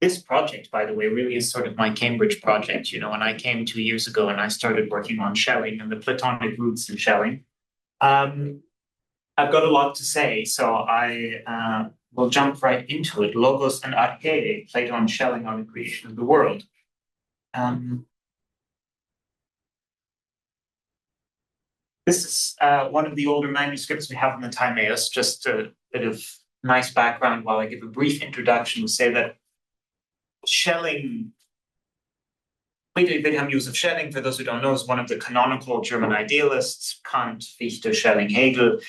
This project, by the way, really is sort of my Cambridge project. When I came 2 years ago and I started working on Schelling and the Platonic roots in Schelling, I've got a lot to say, so I will jump right into it. Logos and Arche, Plato and Schelling on the creation of the world. This is one of the older manuscripts we have in the Timaeus. Just a bit of nice background while I give a brief introduction to say that Schelling, Friedrich Wilhelm Joseph Schelling, for those who don't know, is one of the canonical German idealists, Kant, Fichte, Schelling, Hegel.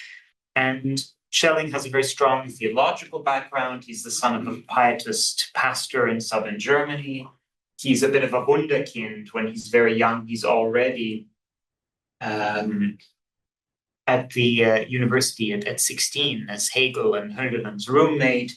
And Schelling has a very strong theological background. He's the son of a pietist pastor in southern Germany. He's a bit of a wunderkind. When he's very young, he's already at the university at 16 as Hegel and Hölderlin's roommate.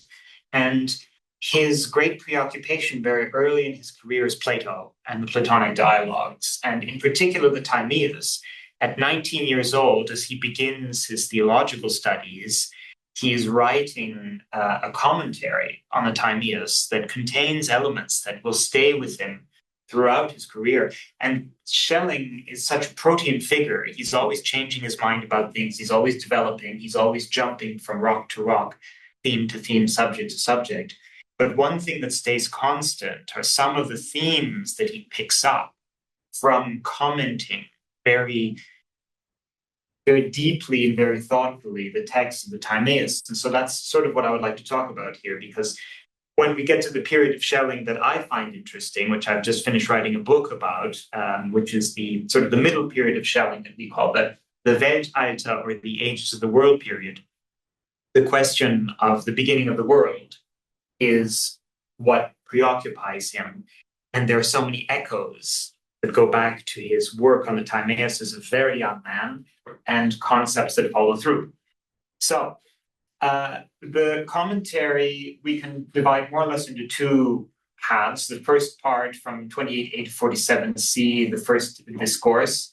And his great preoccupation very early in his career is Plato and the Platonic dialogues, and in particular the Timaeus. At 19 years old, as he begins his theological studies, he is writing a commentary on the Timaeus that contains elements that will stay with him throughout his career. And Schelling is such a protean figure. He's always changing his mind about things. He's always developing. He's always jumping from rock to rock, theme to theme, subject to subject. But one thing that stays constant are some of the themes that he picks up from commenting very, very deeply and very thoughtfully the text of the Timaeus. And so that's sort of what I would like to talk about here, because when we get to the period of Schelling that I find interesting, which I've just finished writing a book about, which is the sort of the middle period of Schelling that we call the Weltalter, or the ages of the world period, the question of the beginning of the world is what preoccupies him. And there are so many echoes that go back to his work on the Timaeus as a very young man and concepts that follow through. So the commentary we can divide more or less into two halves. The first part from 28a to 47c, the first discourse.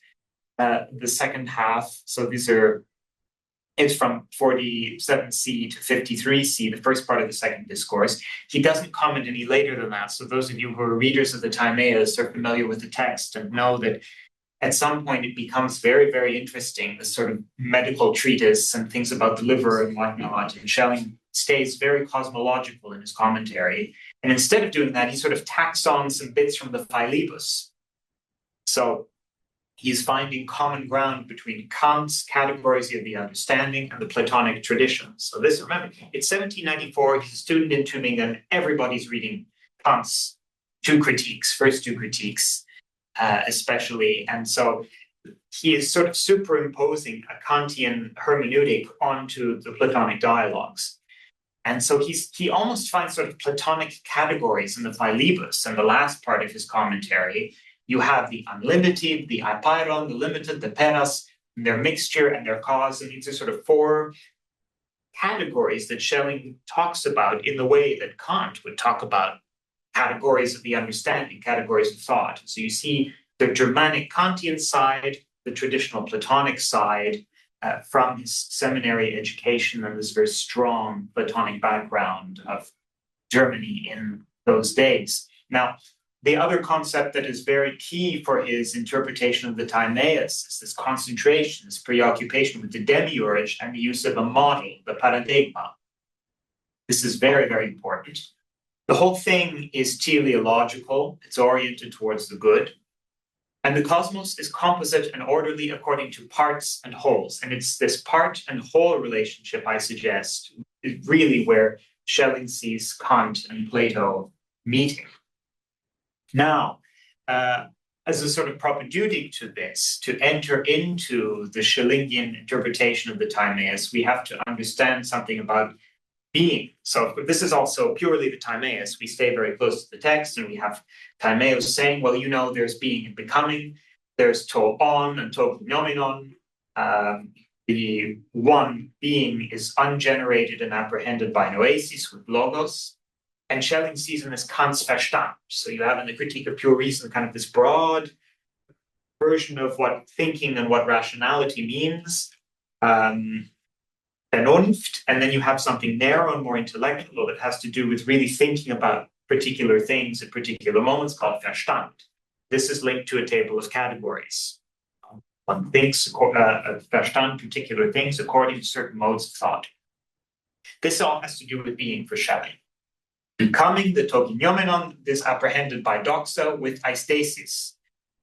The second half, so it's from 47c to 53c, the first part of the second discourse. He doesn't comment any later than that. So those of you who are readers of the Timaeus are familiar with the text and know that at some point it becomes very, very interesting, this sort of medical treatise and things about the liver and whatnot. And Schelling stays very cosmological in his commentary. And instead of doing that, he sort of tacks on some bits from the Philebus. So he's finding common ground between Kant's categories of the understanding and the Platonic tradition. So this, remember, it's 1794, he's a student in Tübingen, everybody's reading Kant's first two critiques, especially. And so he is sort of superimposing a Kantian hermeneutic onto the Platonic dialogues. And so he almost finds sort of Platonic categories in the Philebus, and the last part of his commentary. You have the unlimited, the apeiron, the limited, the peras, and their mixture and their cause. And these are sort of four categories that Schelling talks about in the way that Kant would talk about categories of the understanding, categories of thought. So you see the Germanic Kantian side, the traditional Platonic side, from his seminary education and this very strong Platonic background of Germany in those days. Now, the other concept that is very key for his interpretation of the Timaeus is this concentration, this preoccupation with the demiurge and the use of a model, the paradigma. This is very, very important. The whole thing is teleological. It's oriented towards the good. And the cosmos is composite and orderly according to parts and wholes. And it's this part and whole relationship, I suggest, is really where Schelling sees Kant and Plato meeting. Now, as a sort of propedeutic to this, to enter into the Schellingian interpretation of the Timaeus, we have to understand something about being. So this is also purely the Timaeus. We stay very close to the text, and we have Timaeus saying, well, there's being and becoming, there's to on and to gnomenon. The one being is ungenerated and apprehended by noesis with logos. And Schelling sees in this Kant's Verstand. So you have in the Critique of Pure Reason kind of this broad version of what thinking and what rationality means, Vernunft, and then you have something narrow and more intellectual that has to do with really thinking about particular things at particular moments called Verstand. This is linked to a table of categories. One thinks Verstand particular things according to certain modes of thought. This all has to do with being for Schelling. Becoming the toginomenon is apprehended by doxa with aistasis.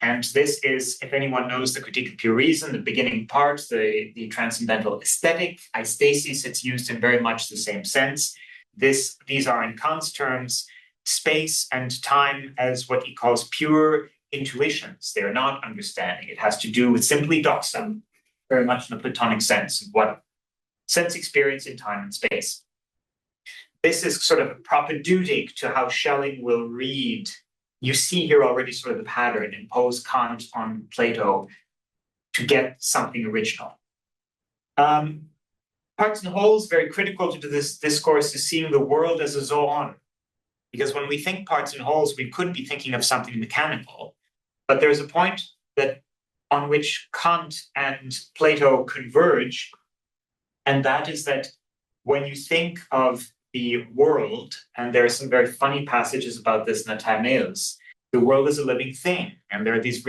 And this is, if anyone knows the Critique of Pure Reason, the beginning part, the transcendental aesthetic, aistasis, it's used in very much the same sense. These are, in Kant's terms, space and time as what he calls pure intuitions. They are not understanding. It has to do with simply doxa, very much in the Platonic sense of what sense experience in time and space. This is sort of a propedeutic to how Schelling will read. You see here already sort of the pattern, impose Kant on Plato to get something original. Parts and wholes, very critical to this discourse, is seeing the world as a zoon. Because when we think parts and wholes, we could be thinking of something mechanical. But there's a point that on which Kant and Plato converge, and that is that when you think of the world, and there are some very funny passages about this in the Timaeus, the world is a living thing. And there are these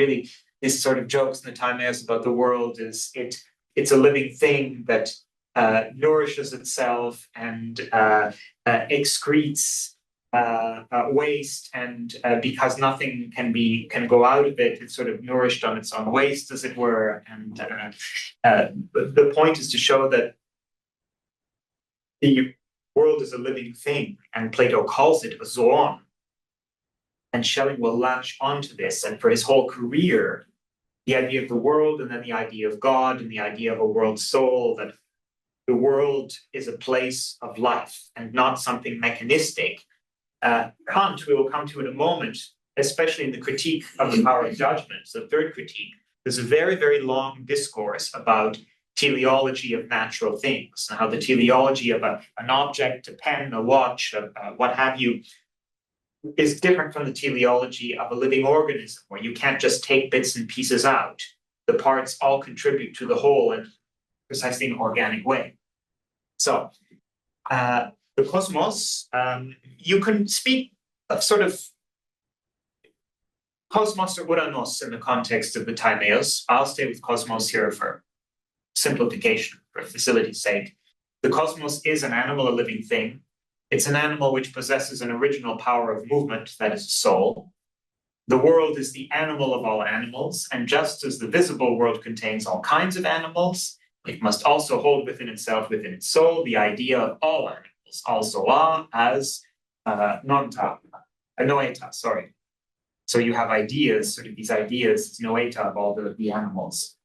sort of jokes in the Timaeus about the world it's a living thing that nourishes itself and excretes waste, and because nothing can go out of it, it's sort of nourished on its own waste, as it were. And the point is to show that the world is a living thing, and Plato calls it a zoon. And Schelling will latch onto this, and for his whole career, the idea of the world, and then the idea of God, and the idea of a world soul, that the world is a place of life and not something mechanistic. Kant, we will come to in a moment, especially in the critique of the power of judgment, the third critique, there's a very, very long discourse about teleology of natural things, and how the teleology of an object, a pen, a watch, what have you, is different from the teleology of a living organism, where you can't just take bits and pieces out. The parts all contribute to the whole in precisely an organic way. So, the cosmos, you can speak of sort of cosmos or uranos in the context of the Timaeus. I'll stay with cosmos here for simplification, for facility's sake. The cosmos is an animal, a living thing. It's an animal which possesses an original power of movement, that is, soul. The world is the animal of all animals, and just as the visible world contains all kinds of animals, it must also hold within itself, within its soul, the idea of all animals, also as noeta, sorry. So you have ideas, sort of these ideas, noeta of all the animals.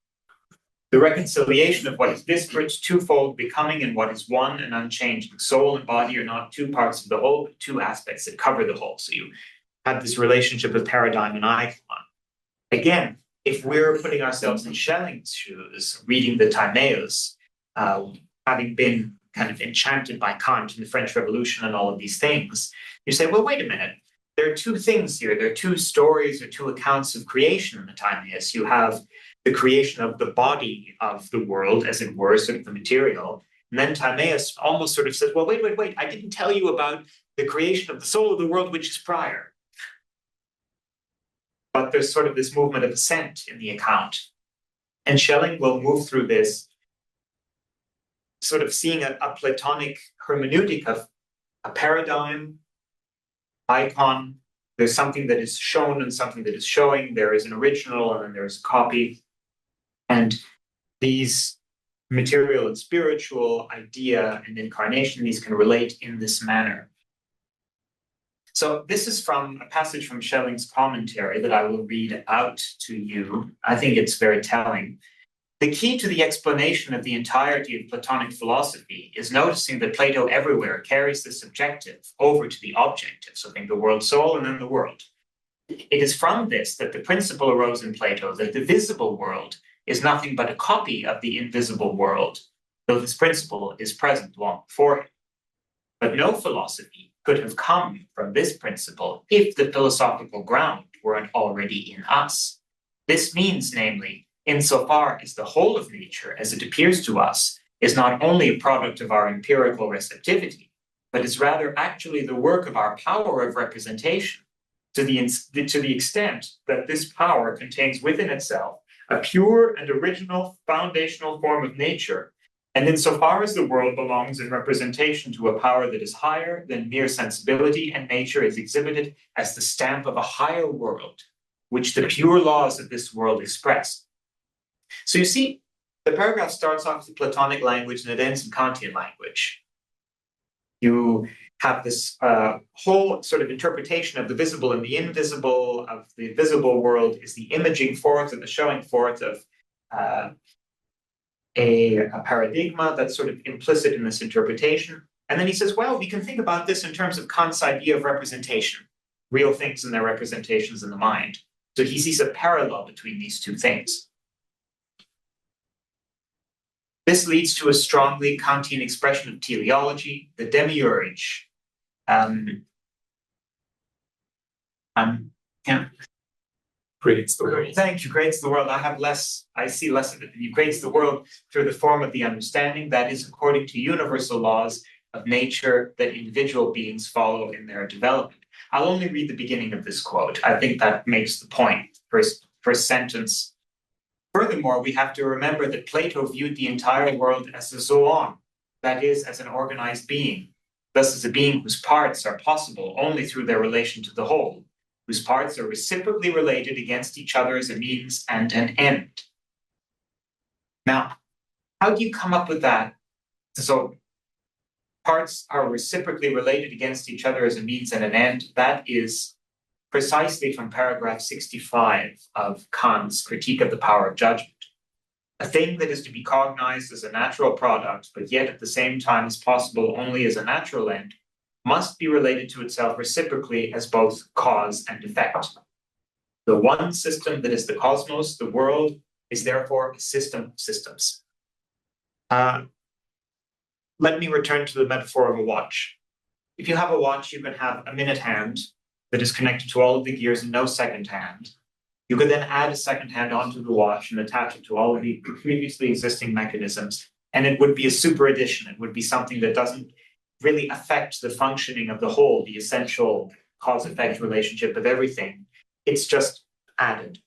The reconciliation of what is disparate, twofold, becoming, and what is one and unchanged. Soul and body are not two parts of the whole, but two aspects that cover the whole. So you have this relationship of paradigm and icon. Again, if we're putting ourselves in Schelling's shoes, reading the Timaeus, having been kind of enchanted by Kant and the French Revolution and all of these things, you say, well, wait a minute. There are two things here. There are two stories or two accounts of creation in the Timaeus. You have the creation of the body of the world, as it were, sort of the material. And then Timaeus almost sort of says, well, wait, I didn't tell you about the creation of the soul of the world, which is prior. But there's sort of this movement of ascent in the account. And Schelling will move through this, sort of seeing a Platonic hermeneutic of a paradigm, icon. There's something that is shown and something that is showing. There is an original and then there's a copy. And these material and spiritual, idea and incarnation, these can relate in this manner. So this is from a passage from Schelling's commentary that I will read out to you. I think it's very telling. The key to the explanation of the entirety of Platonic philosophy is noticing that Plato everywhere carries the subjective over to the objective. So think the world soul and then the world. It is from this that the principle arose in Plato that the visible world is nothing but a copy of the invisible world, though this principle is present long before him. But no philosophy could have come from this principle if the philosophical ground weren't already in us. This means, namely, insofar as the whole of nature, as it appears to us, is not only a product of our empirical receptivity, but is rather actually the work of our power of representation, to the extent that this power contains within itself a pure and original foundational form of nature, and insofar as the world belongs in representation to a power that is higher than mere sensibility, and nature is exhibited as the stamp of a higher world, which the pure laws of this world express. So you see, the paragraph starts off with Platonic language and it ends in Kantian language. You have this whole sort of interpretation of the visible and the invisible, of the visible world is the imaging forth or the showing forth of a paradigma that's sort of implicit in this interpretation. And then he says, well, we can think about this in terms of Kant's idea of representation, real things and their representations in the mind. So he sees a parallel between these two things. This leads to a strongly Kantian expression of teleology, the demiurge. Creates the world. Thank you, creates the world. I see less of it. He creates the world through the form of the understanding that is according to universal laws of nature that individual beings follow in their development. I'll only read the beginning of this quote. I think that makes the point. First sentence. Furthermore, we have to remember that Plato viewed the entire world as a zoon, that is, as an organized being, thus as a being whose parts are possible only through their relation to the whole, whose parts are reciprocally related against each other as a means and an end. Now, how do you come up with that? So, parts are reciprocally related against each other as a means and an end. That is precisely from paragraph 65 of Kant's Critique of the Power of Judgment. A thing that is to be cognized as a natural product, but yet at the same time is possible only as a natural end, must be related to itself reciprocally as both cause and effect. The one system that is the cosmos, the world, is therefore a system of systems. Let me return to the metaphor of a watch. If you have a watch, you can have a minute hand that is connected to all of the gears and no second hand. You could then add a second hand onto the watch and attach it to all of the previously existing mechanisms, and it would be a super addition. It would be something that doesn't really affect the functioning of the whole, the essential cause-effect relationship of everything. It's just added.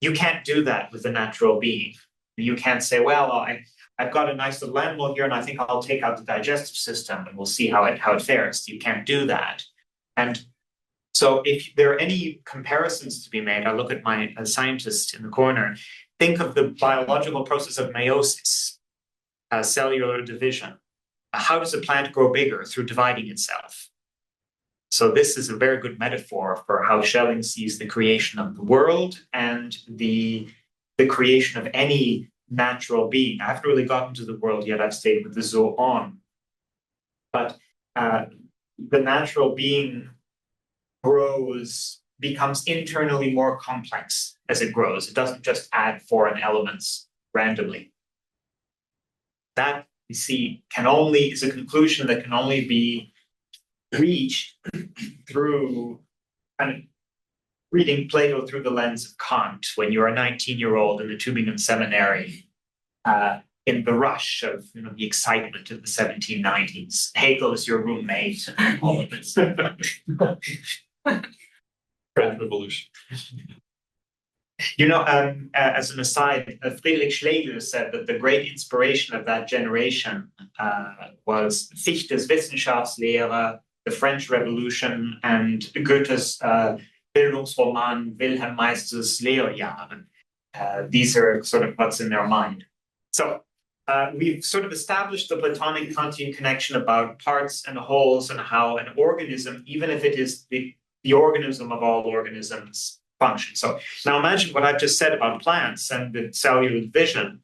You can't do that with a natural being. You can't say, well, I've got a nice little animal here, and I think I'll take out the digestive system, and we'll see how it fares. You can't do that. And so if there are any comparisons to be made, I look at my scientist in the corner, think of the biological process of meiosis, cellular division. How does a plant grow bigger? Through dividing itself. So this is a very good metaphor for how Schelling sees the creation of the world and the creation of any natural being. I haven't really gotten to the world yet. I've stayed with the zoon. But the natural being becomes internally more complex as it grows. It doesn't just add foreign elements randomly. That, you see, is a conclusion that can only be reached through kind of reading Plato through the lens of Kant when you're a 19-year-old in the Tübingen seminary in the rush of the excitement of the 1790s. Hegel is your roommate, all of this. French Revolution. As an aside, Friedrich Schlegel said that the great inspiration of that generation was Fichte's Wissenschaftslehre, the French Revolution, and Goethe's Bildungsroman Wilhelm Meister's Lehrjahre. These are sort of what's in their mind. So we've sort of established the Platonic Kantian connection about parts and wholes and how an organism, even if it is the organism of all organisms, functions. So now imagine what I've just said about plants and the cellular division.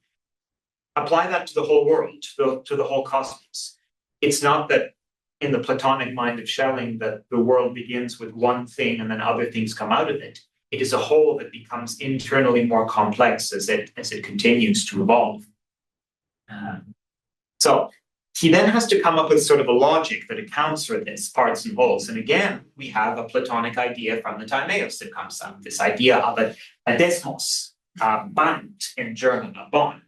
Apply that to the whole world, to the whole cosmos. It's not that in the Platonic mind of Schelling that the world begins with one thing and then other things come out of it. It is a whole that becomes internally more complex as it continues to evolve. So he then has to come up with sort of a logic that accounts for this, parts and wholes. And again, we have a Platonic idea from the Timaeus that comes up, this idea of a desmos, a band in German, a bond.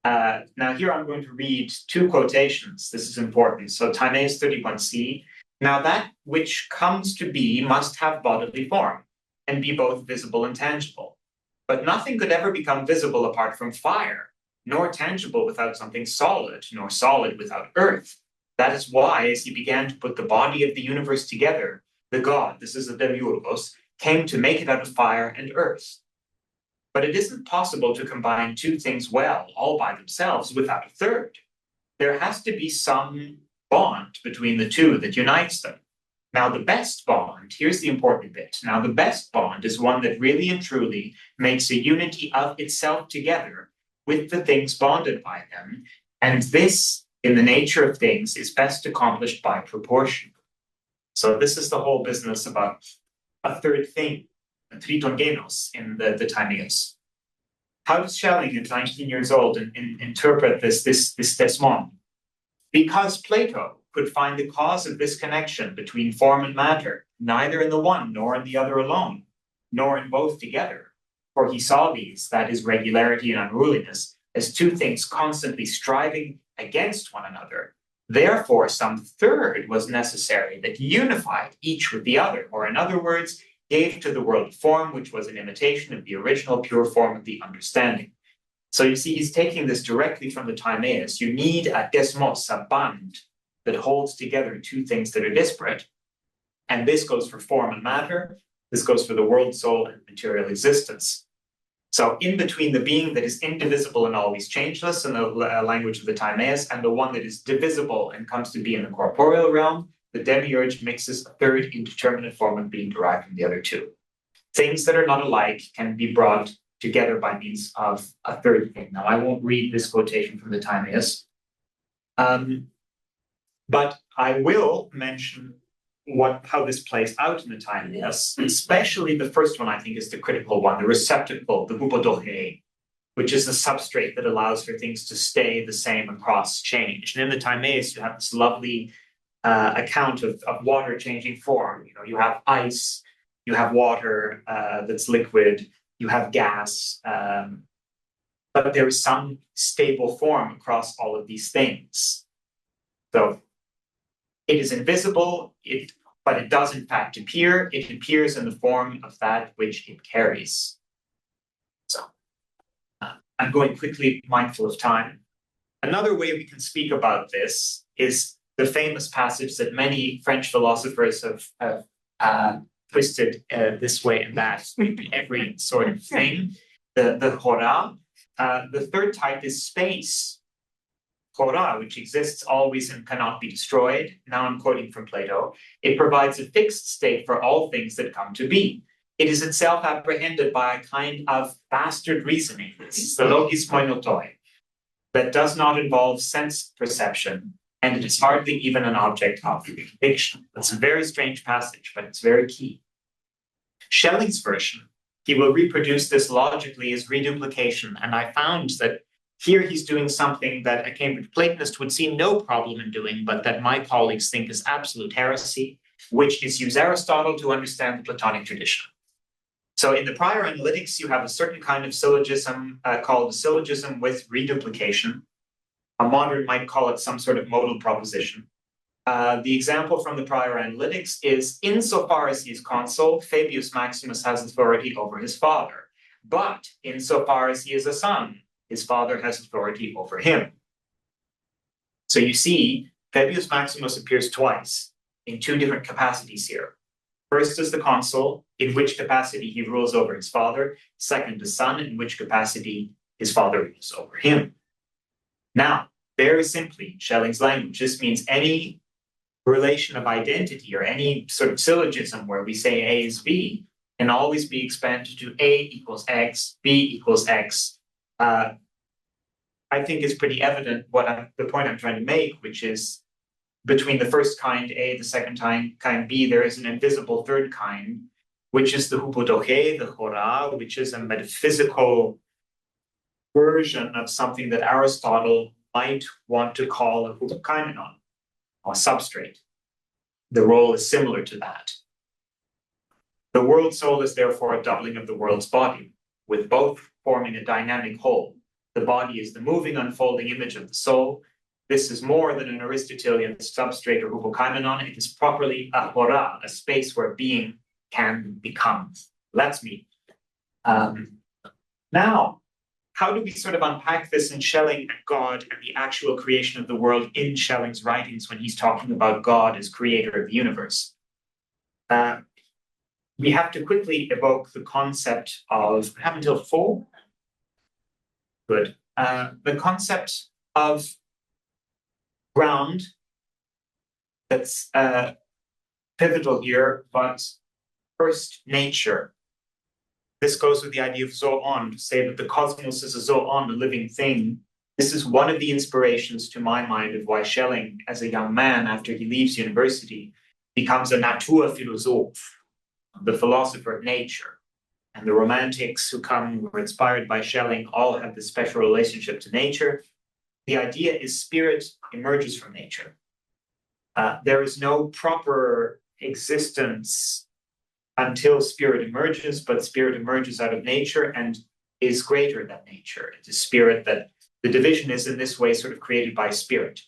Now here I'm going to read two quotations. This is important. So Timaeus 31c. Now that which comes to be must have bodily form and be both visible and tangible. But nothing could ever become visible apart from fire, nor tangible without something solid, nor solid without earth. That is why, as he began to put the body of the universe together, the God, this is the demiurgos, came to make it out of fire and earth. But it isn't possible to combine two things well, all by themselves, without a third. There has to be some bond between the two that unites them. Now, the best bond, here's the important bit. Now, the best bond is one that really and truly makes a unity of itself together with the things bonded by them. And this, in the nature of things, is best accomplished by proportion. So this is the whole business about a third thing, triton genos, in the Timaeus. How does Schelling, at 19 years old, interpret this desmon? Because Plato could find the cause of this connection between form and matter, neither in the one nor in the other alone, nor in both together. For he saw these, that is, regularity and unruliness, as two things constantly striving against one another. Therefore, some third was necessary that unified each with the other, or in other words, gave to the world form which was an imitation of the original pure form of the understanding. So you see, he's taking this directly from the Timaeus. You need a desmos, a bond, that holds together two things that are disparate. And this goes for form and matter. This goes for the world, soul, and material existence. So in between the being that is indivisible and always changeless in the language of the Timaeus and the one that is divisible and comes to be in the corporeal realm, the demiurge mixes a third indeterminate form of being derived from the other two. Things that are not alike can be brought together by means of a third thing. Now, I won't read this quotation from the Timaeus, but I will mention how this plays out in the Timaeus, especially the first one, I think, is the critical one, the receptacle, the hupodoche, which is the substrate that allows for things to stay the same across change. And in the Timaeus, you have this lovely account of water changing form. You know, you have ice, you have water that's liquid, you have gas, but there is some stable form across all of these things. So it is invisible, but it does in fact appear. It appears in the form of that which it carries. So I'm going quickly, mindful of time. Another way we can speak about this is the famous passage that many French philosophers have twisted this way and that, every sort of thing. The hora. The third type is space. Hora, which exists always and cannot be destroyed. Now I'm quoting from Plato. It provides a fixed state for all things that come to be. It is itself apprehended by a kind of bastard reasoning, the logis moinotoi, that does not involve sense perception, and it is hardly even an object of conviction. That's a very strange passage, but it's very key. Schelling's version, he will reproduce this logically as reduplication, and I found that here he's doing something that a Cambridge Platonist would see no problem in doing, but that my colleagues think is absolute heresy, which is use Aristotle to understand the Platonic tradition. So in the prior analytics, you have a certain kind of syllogism called a syllogism with reduplication. A modern might call it some sort of modal proposition. The example from the prior analytics is, insofar as he is consul, Fabius Maximus has authority over his father. But insofar as he is a son, his father has authority over him. So you see, Fabius Maximus appears twice in two different capacities here. First as the consul, in which capacity he rules over his father. Second, the son, in which capacity his father rules over him. Now, very simply, Schelling's language, this means any relation of identity or any sort of syllogism where we say A is B can always be expanded to A equals X, B equals X. I think it's pretty evident the point I'm trying to make, which is between the first kind A, the second kind B, there is an invisible third kind, which is the hupodoche, the hora, which is a metaphysical version of something that Aristotle might want to call a hupokaimenon, or substrate. The role is similar to that. The world soul is therefore a doubling of the world's body, with both forming a dynamic whole. The body is the moving, unfolding image of the soul. This is more than an Aristotelian substrate or hypokaimenon. It is properly a hora, a space where being can become. That's me. Now, how do we sort of unpack this in Schelling and God and the actual creation of the world in Schelling's writings when he's talking about God as creator of the universe? We have to quickly evoke the concept of, I have until 4? Good. The concept of ground that's pivotal here, but first nature. This goes with the idea of zoon, to say that the cosmos is a zoon, a living thing. This is one of the inspirations, to my mind, of why Schelling, as a young man after he leaves university, becomes a naturphilosoph, the philosopher of nature. And the romantics who were inspired by Schelling all have this special relationship to nature. The idea is spirit emerges from nature. There is no proper existence until spirit emerges, but spirit emerges out of nature and is greater than nature. It is spirit that the division is in this way sort of created by spirit.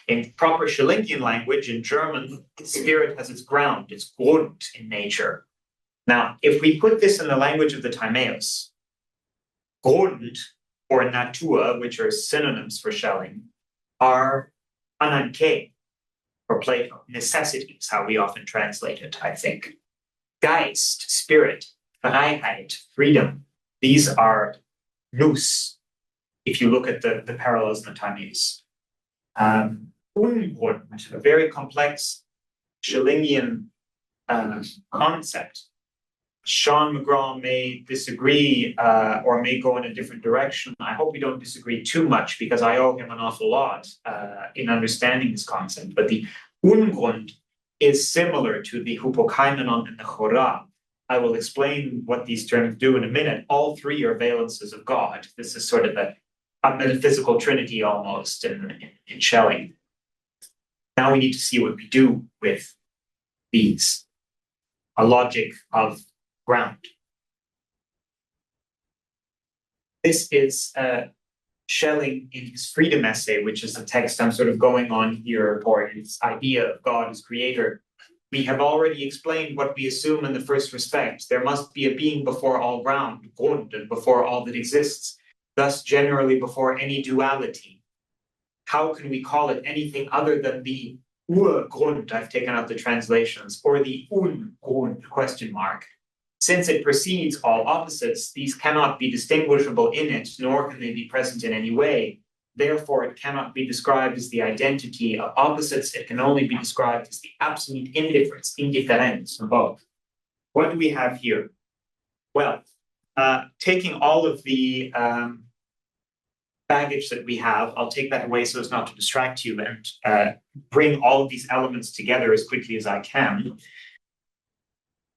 In proper Schellingian language, in German, spirit has its ground, its Grund in nature. Now, if we put this in the language of the Timaeus, Grund or Natur, which are synonyms for Schelling, are ananke for Plato. Necessity is how we often translate it, I think. Geist, spirit, Freiheit, freedom. These are nous, if you look at the parallels in the Timaeus. Ungrund, a very complex Schellingian concept. Sean McGraw may disagree or may go in a different direction. I hope we don't disagree too much because I owe him an awful lot in understanding this concept. But the Ungrund is similar to the hypokaimenon and the chora. I will explain what these terms do in a minute. All three are valences of God. This is sort of a metaphysical trinity almost in Schelling. Now we need to see what we do with these. A logic of ground. This is Schelling in his freedom essay, which is the text I'm sort of going on here, or his idea of God as creator. We have already explained what we assume in the first respect. There must be a being before all ground, Grund, and before all that exists, thus generally before any duality. How can we call it anything other than the Urgrund? I've taken out the translations, or the Ungrund, question mark. Since it precedes all opposites, these cannot be distinguishable in it, nor can they be present in any way. Therefore, it cannot be described as the identity of opposites. It can only be described as the absolute indifference, indifference of both. What do we have here? Well, taking all of the baggage that we have, I'll take that away so as not to distract you and bring all of these elements together as quickly as I can.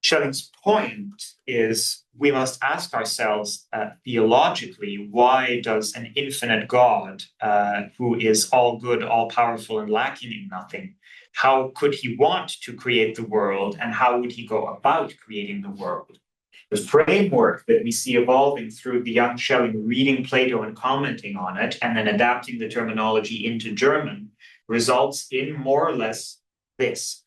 Schelling's point is we must ask ourselves theologically, why does an infinite God who is all good, all powerful, and lacking in nothing, how could he want to create the world, and how would he go about creating the world? The framework that we see evolving through the young Schelling reading Plato and commenting on it, and then adapting the terminology into German, results in more or less this.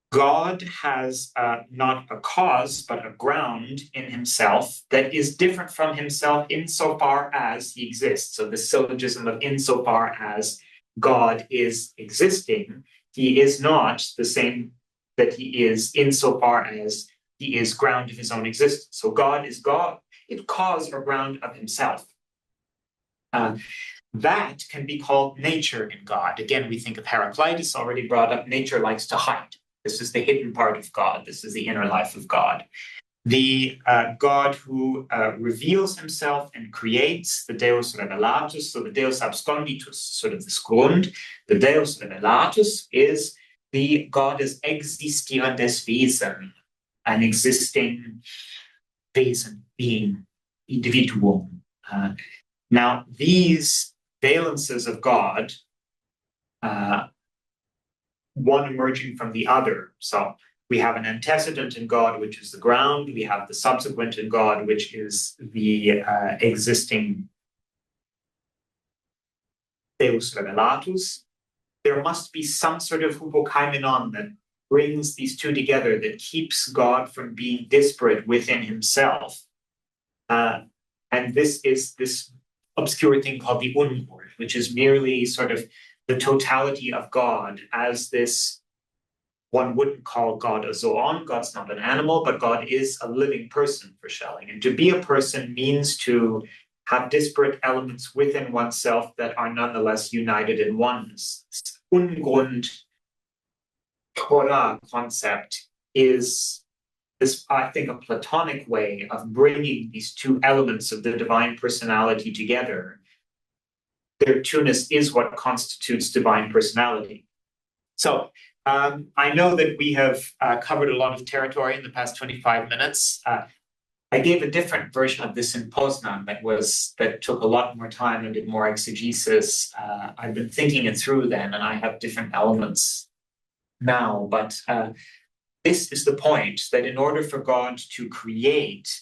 God has not a cause, but a ground in himself that is different from himself insofar as he exists. So the syllogism of insofar as God is existing, he is not the same that he is insofar as he is ground of his own existence. So God is God, it's cause or ground of himself. That can be called nature in God. Again, we think of Heraclitus, already brought up, nature likes to hide. This is the hidden part of God. This is the inner life of God. The God who reveals himself and creates, the Deus revelatus, so the Deus absconditus, sort of this Grund. The Deus revelatus is the God as existierendes Wesen, an existing Wesen, being, individuum. Now, these valences of God, one emerging from the other. So we have an antecedent in God, which is the ground. We have the subsequent in God, which is the existing Deus revelatus, there must be some sort of hupokaimenon that brings these two together, that keeps God from being disparate within himself. And this is this obscure thing called the unword, which is merely sort of the totality of God as this. One wouldn't call God a zoon. God's not an animal, but God is a living person for Schelling. And to be a person means to have disparate elements within oneself that are nonetheless united in oneness. Ungrund Torah concept is this, I think, a Platonic way of bringing these two elements of the divine personality together. Their two-ness is what constitutes divine personality. So I know that we have covered a lot of territory in the past 25 minutes. I gave a different version of this in Poznan that took a lot more time and did more exegesis. I've been thinking it through then, and I have different elements now. But this is the point, that in order for God to create,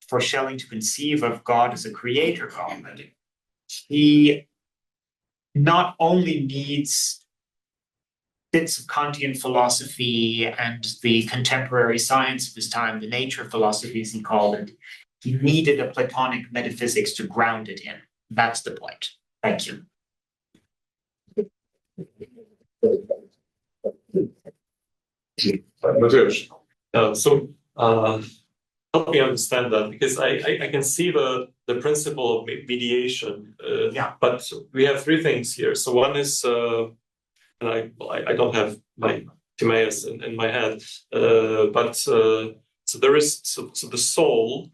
for Schelling to conceive of God as a creator God, he not only needs bits of Kantian philosophy and the contemporary science of his time, the nature philosophy, as he called it, he needed a Platonic metaphysics to ground it in. That's the point. Thank you. Mateusz, help me understand that, because I can see the principle of mediation. But we have three things here. So one is, and I don't have my Timaeus in my head, but so there is so the soul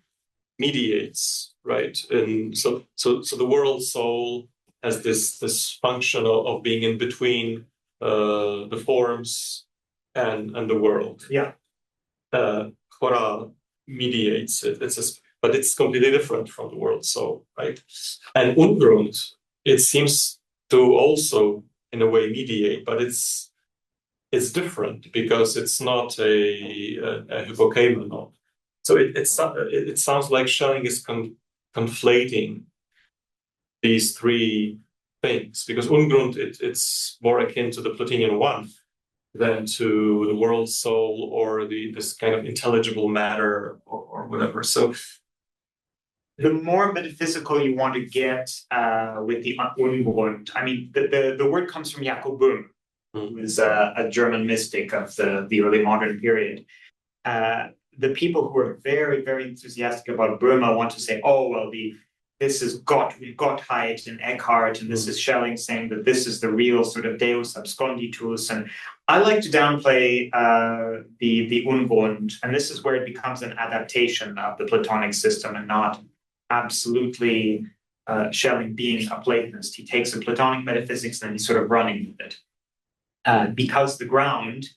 mediates, right? And so the world soul has this function of being in between the forms and the world. Yeah. Chora mediates it. But it's completely different from the world soul, right? And Ungrund, it seems to also in a way mediate, but it's different because it's not a hypokaimenon. So it sounds like Schelling is conflating these three things, because Ungrund it's more akin to the Plotinian one than to the world soul or this kind of intelligible matter or whatever. So the more metaphysical you want to get with the Ungrund, I mean, the word comes from Jakob Böhm, who is a German mystic of the early modern period. The people who are very, very enthusiastic about Böhme want to say, oh, well, this is Gottheit and Eckhart, and this is Schelling saying that this is the real sort of Deus absconditus. And I like to downplay the Ungrund, and this is where it becomes an adaptation of the Platonic system and not absolutely Schelling being a Platonist. He takes a Platonic metaphysics and then he's sort of running with it. Because the ground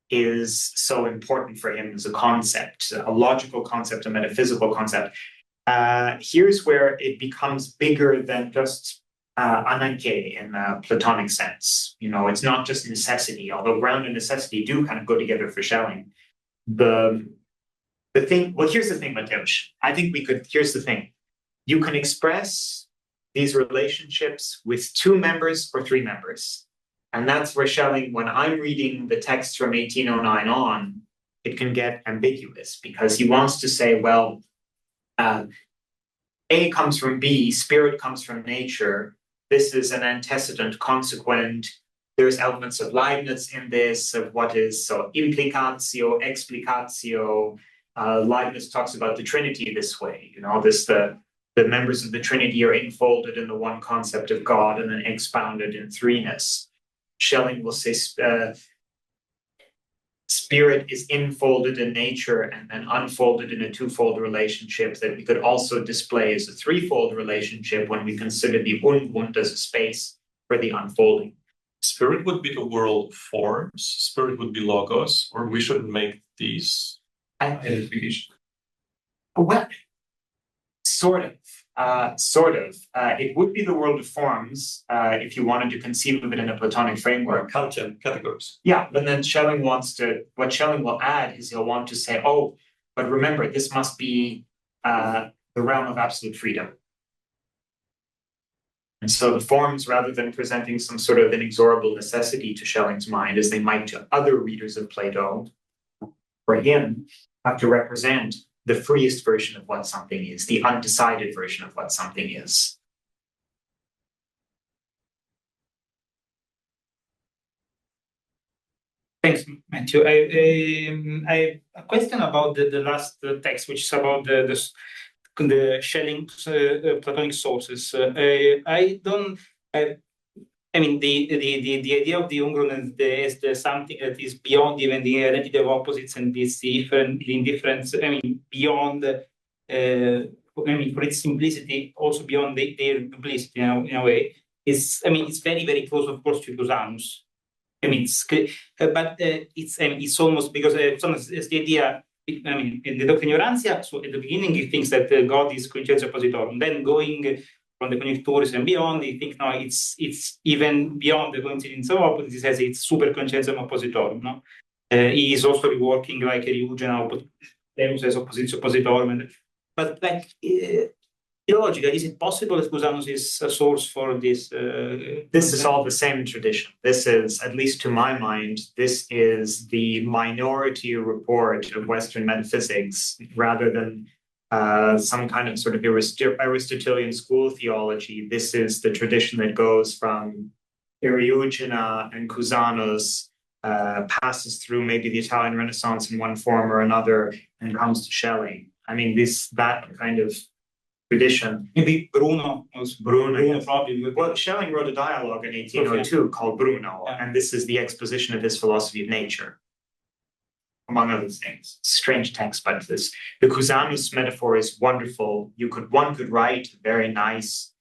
is so important for him as a concept, a logical concept, a metaphysical concept. Here's where it becomes bigger than just ananke in a Platonic sense. You know, it's not just necessity, although ground and necessity do kind of go together for Schelling. The thing, well, here's the thing, Mateusz. Here's the thing. You can express these relationships with two members or three members. And that's where Schelling, when I'm reading the text from 1809 on, it can get ambiguous because he wants to say, well, A comes from B, spirit comes from nature. This is an antecedent, consequent. There's elements of Leibniz in this, of what is so implicatio, explicatio. Leibniz talks about the Trinity this way. You know, the members of the Trinity are enfolded in the one concept of God and then expounded in threeness. Schelling will say spirit is enfolded in nature and then unfolded in a twofold relationship that we could also display as a threefold relationship when we consider the Ungrund as a space for the unfolding. Spirit would be the world forms, spirit would be logos, or we shouldn't make these identifications. Well, sort of. It would be the world of forms if you wanted to conceive of it in a Platonic framework. Kantian categories. Yeah, but then what Schelling will add is he'll want to say, oh, but remember, this must be the realm of absolute freedom. And so the forms, rather than presenting some sort of inexorable necessity to Schelling's mind, as they might to other readers of Plato, for him, have to represent the freest version of what something is, the undecided version of what something is. Thanks, Matthew. I have a question about the last text, which is about the Schelling's Platonic sources. I don't. I mean, the idea of the Ungrun is the something that is beyond even the identity of opposites and this different indifference. I mean, beyond. I mean, for its simplicity, also beyond their duplicity, in a way. It's. I mean, it's very, very close, of course, to Cusanus. I mean, but it's almost because it's the idea. I mean, in the Doctrine of Ignorantia, so at the beginning he thinks that God is coincidentia oppositorum. Then going from the Conjuncturis and beyond, he thinks no, it's even beyond the coincidence of opposites. He says it's super coincidentia oppositorum. No, he is also reworking like Origen, Deus as oppositio oppositorum. But like theologically, is it possible that Cusanus is a source for this? This is all the same tradition. This is, at least to my mind, this is the minority report of Western metaphysics rather than some kind of sort of Aristotelian school theology. This is the tradition that goes from Origen and Cusanus, passes through maybe the Italian Renaissance in one form or another, and comes to Schelling. I mean, that kind of tradition. Maybe Bruno probably. Well, Schelling wrote a dialogue in 1802 called Bruno, and this is the exposition of his philosophy of nature, among other things. Strange text, but the Cusanus metaphor is wonderful. One could write a very nice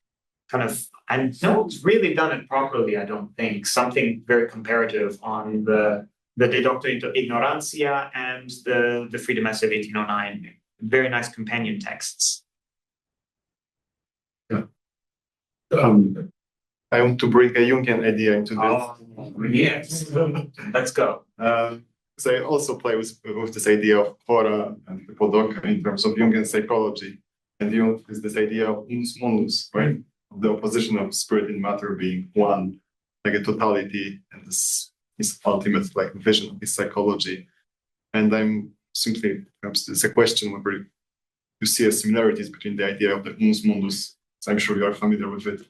kind of, and no one's really done it properly, I don't think, something very comparative on the De Doctrina Ignorantia and the Freedom Essay of 1809. Very nice companion texts. Yeah. I want to bring a Jungian idea into this. Oh, yes. Let's go. So I also play with this idea of hora and hypodokia in terms of Jungian psychology. And Jung is this idea of unus mundus, right? The opposition of spirit and matter being one, like a totality, and this is ultimate like vision of his psychology. And I'm simply, perhaps it's a question whether you see similarities between the idea of the unus mundus, so I'm sure you are familiar with it,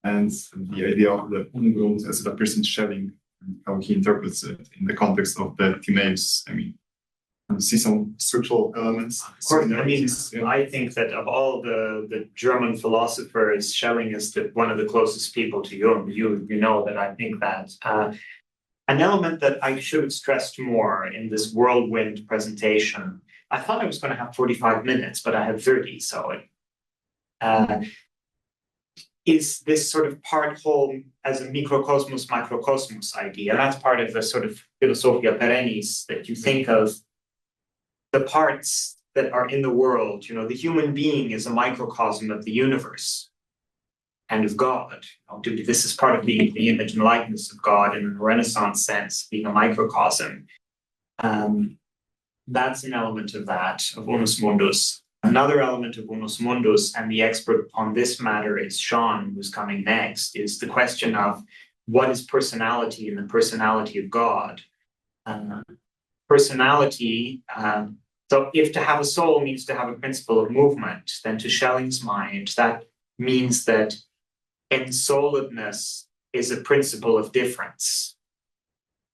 and the idea of the ungrund as it appears in Schelling, and how he interprets it in the context of the Timaeus. I mean, you see some structural elements. Of course, I mean, I think that of all the German philosophers, Schelling is one of the closest people to Jung. You know that I think that. An element that I should have stressed more in this whirlwind presentation, I thought I was going to have 45 minutes, but I had 30, so is this sort of part whole as a microcosmos, macrocosmos idea. And that's part of the sort of philosophia perennis, that you think of the parts that are in the world. You know, the human being is a microcosm of the universe and of God. You know, this is part of the image and likeness of God in a Renaissance sense, being a microcosm. That's an element of that, of unus mundus. Another element of unus mundus, and the expert on this matter is Sean, who's coming next, is the question of what is personality and the personality of God. Personality, so if to have a soul means to have a principle of movement, then to Schelling's mind, that means that ensouledness is a principle of difference.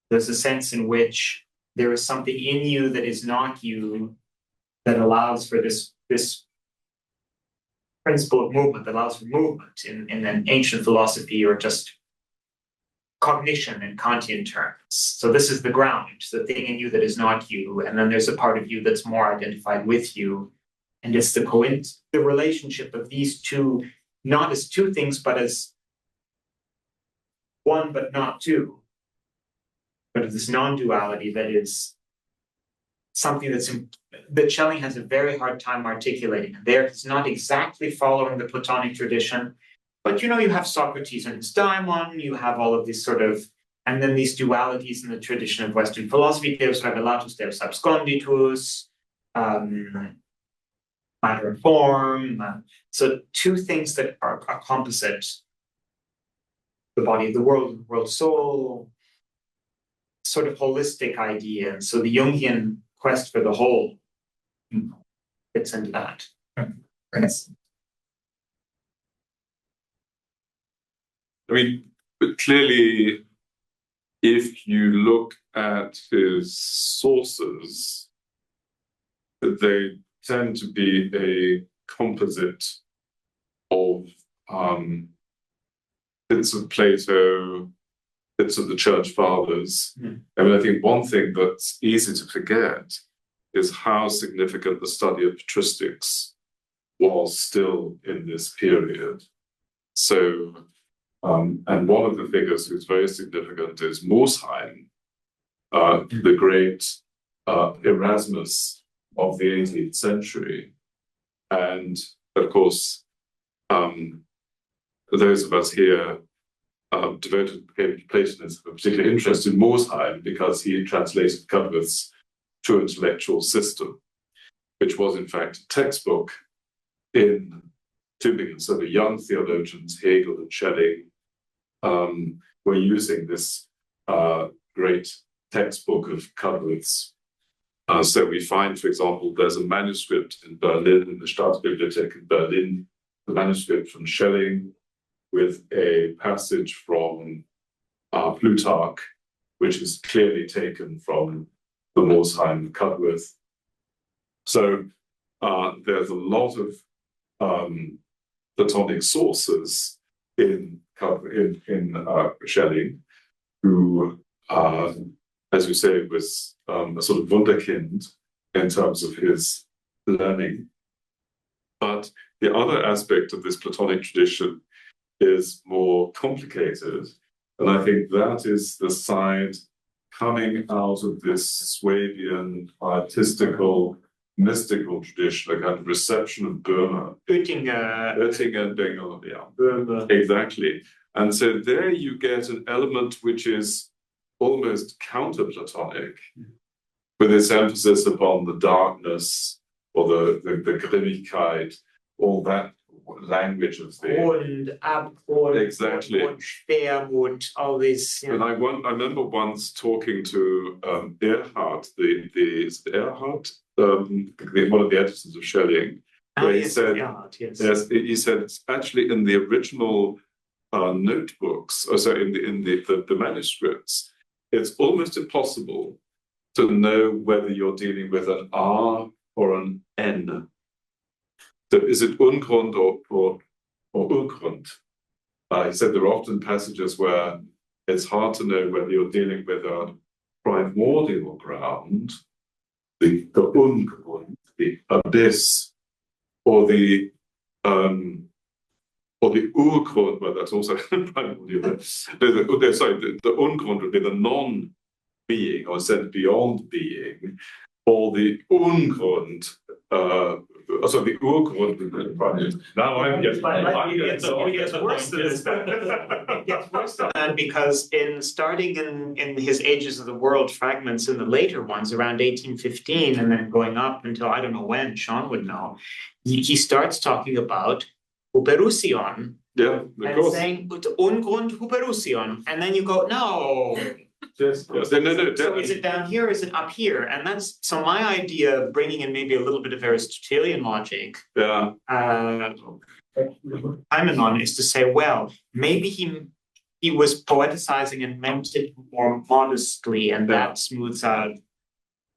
There's a sense in which there is something in you that is not you that allows for this principle of movement, that allows for movement in an ancient philosophy, or just cognition in Kantian terms. So this is the ground, the thing in you that is not you, and then there's a part of you that's more identified with you. And it's the relationship of these two, not as two things, but as one but not two, but of this non-duality that is something that Schelling has a very hard time articulating. There, it's not exactly following the Platonic tradition, but you know, you have Socrates and his daimon, you have all of these sort of, and then these dualities in the tradition of Western philosophy, Deus revelatus, Deus absconditus, matter and form. So two things that are composite, the body of the world soul, sort of holistic idea. And so the Jungian quest for the whole fits into that. Yes. I mean, but clearly, if you look at his sources, they tend to be a composite of bits of Plato, bits of the Church Fathers. I mean, I think one thing that's easy to forget is how significant the study of patristics was still in this period. So, and one of the figures who's very significant is Morsheim, the great Erasmus of the 18th century. And of course, those of us here devoted to Platonism are particularly interested in Morsheim because he translated Cudworth's True Intellectual System, which was in fact a textbook in Tübingen. So the young theologians, Hegel and Schelling, were using this great textbook of Cudworth's. So we find, for example, there's a manuscript in Berlin, in the Staatsbibliothek in Berlin, the manuscript from Schelling with a passage from Plutarch, which is clearly taken from the Morsheim Cudworth. So there's a lot of Platonic sources in Schelling, who, as you say, was a sort of wunderkind in terms of his learning. But the other aspect of this Platonic tradition is more complicated, and I think that is the side coming out of this Swabian artistical, mystical tradition, a kind of reception of Burma. Oettinger, Bengal, yeah. Burma. Exactly. And so there you get an element which is almost counter-Platonic, with its emphasis upon the darkness or the Grimmigkeit, all that language of the exactly. All these. And I remember once talking to Erhard, Erhard, one of the editors of Schelling, where he said, yes, he said it's actually in the original notebooks, or so in the manuscripts, it's almost impossible to know whether you're dealing with an R or an N. So is it Ungrund or Urgrund? He said there are often passages where it's hard to know whether you're dealing with a primordial ground, the Ungrund, the abyss, or the Urgrund, but that's also primordial. The Ungrund would be the non-being, or said beyond being, or the Ungrund. So the Urgrund would be the primordial. Now I'm getting it gets worse than this. It gets worse than that because starting in his Ages of the World fragments, in the later ones around 1815, and then going up until I don't know when, Sean would know, he starts talking about Huperusion. Yeah, of and course. saying Ungrund Huperusion. And then you go, no. Yes. No, So is it down here or is it up here? And that's so my idea of bringing in maybe a little bit of Aristotelian logic. Yeah. Hymenon is to say, well, maybe he was poeticizing and meant it more modestly, and that smooths out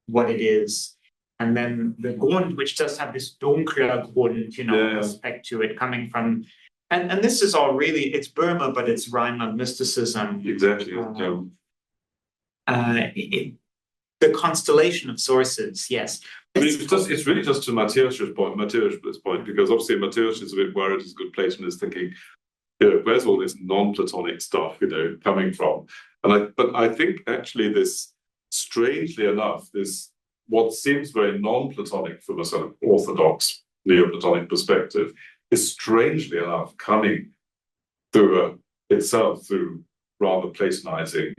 what it is. And then the Grund, which does have this dunkler Grund, aspect to it, coming from, and this is all really, it's Burma, but it's Rhineland mysticism. Exactly. The constellation of sources, yes. I mean, it's really just to Matthäus's point, because obviously Matthäus is a bit worried as a good Platonist, thinking, where's all this non-Platonic stuff, coming from? But I think actually this, strangely enough, this what seems very non-Platonic from a sort of orthodox Neoplatonic perspective is strangely enough coming through itself through rather Platonizing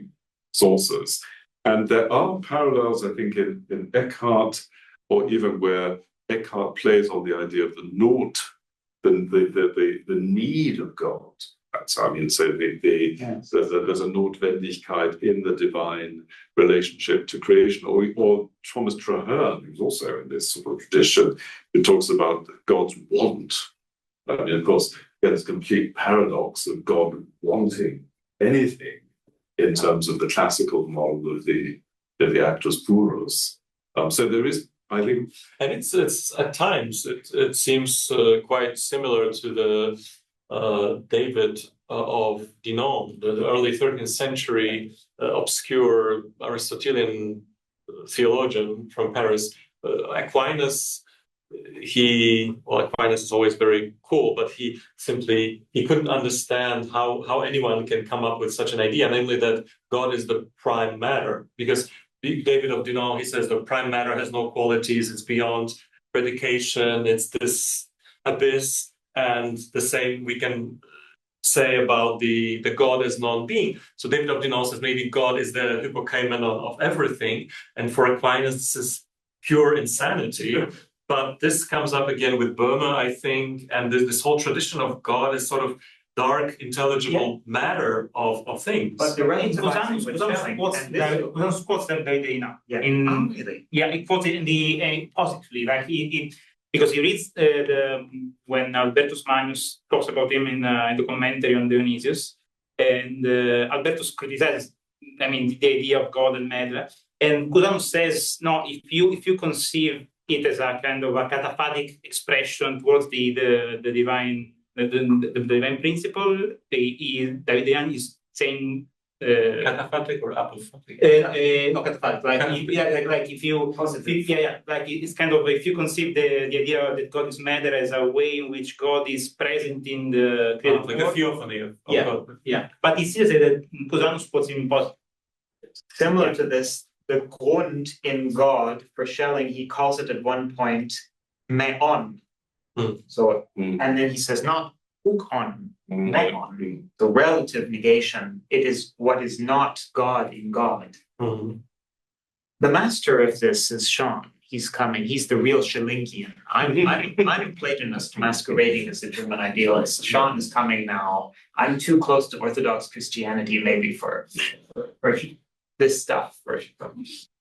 sources. And there are parallels, I think, in Eckhart, or even where Eckhart plays on the idea of the Not, the need of God, that. I mean, so there's a Notwendigkeit in the divine relationship to creation. Or Thomas Traherne, who's also in this sort of tradition, who talks about God's want. I mean, of course, there's complete paradox of God wanting anything in terms of the classical model of the actus purus. So there is, I think, and it's at times it seems quite similar to the David of Dinon, the early 13th century obscure Aristotelian theologian from Paris. Aquinas is always very cool, but he couldn't understand how anyone can come up with such an idea, namely that God is the prime matter, because David of Dinon, he says the prime matter has no qualities, it's beyond predication, it's this abyss, and the same we can say about the God as non-being. So David of Dinon says maybe God is the hypokaimen of everything, and for Aquinas this is pure insanity. But this comes up again with Boehme, I think, and this whole tradition of God is sort of dark, intelligible matter of things. But the relativizing with Cusanus quotes that very day now. Yeah. Really? Yeah, he quotes it in the positively, like because he reads when Albertus Magnus talks about him in the commentary on Dionysius, and Albertus criticizes, I mean, the idea of God and matter, and Cusanus says, no, if you conceive it as a kind of a cataphatic expression towards the divine. The divine principle, Davidian is saying Cataphatic or apophatic? No, cataphatic. Like if you, like it's kind of if you conceive the idea that God is matter as a way in which God is present in the created like world. a theophany of God. Yeah. But he says that Cusanus puts him in positive. Similar to this, the Grund in God, for Schelling, he calls it at one point meon. So, and then he says not ukon, meon, the relative negation. It is what is not God in God. The master of this is Sean. He's coming. He's the real Schellingian. I'm a Platonist masquerading as a German idealist. Sean is coming now. I'm too close to Orthodox Christianity, maybe for this stuff.